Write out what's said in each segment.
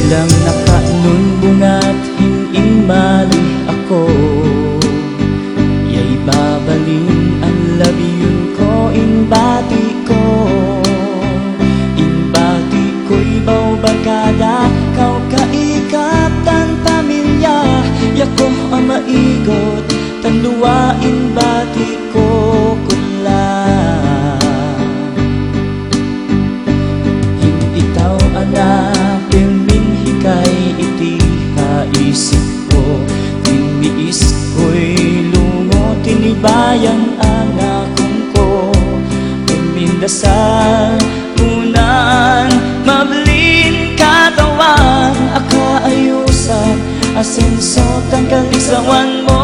silang nakanunbungat hingin mali ako. Ya'y babaling ang labiyong ko, inbati ko. Inbati ko'y baw barkada, kau kaikap tan pamilya. Yako ang maigot, tan luwa inbati ko kunla. Hindi tao anak, hikay iti haisip ko. Tiniis ko'y lungo, tinibayan anakong ko. Pimindasal, unan, mablin katawan, akaayusan, asenso, tangkang isawan mo.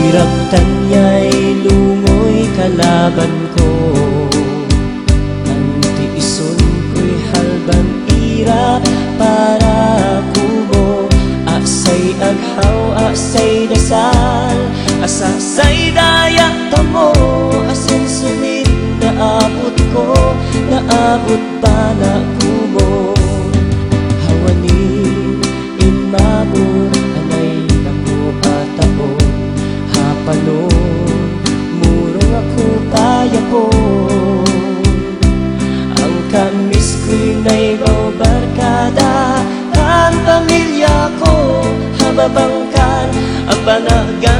Irap tanya'y lungoy kalaban ko. Ang tiison ko'y halban ira para kubo. Asay aghaw, asay dasal, asasay dayak tamo. Asin sunit naabot ko, naabot ba na kubo. Hawanin, imabot, anay nako at ako. Hapanon, murong ako kaya ko. Ang kamis ko'y naibaw barkada, ang pamilya ko hababangkan, ang panagan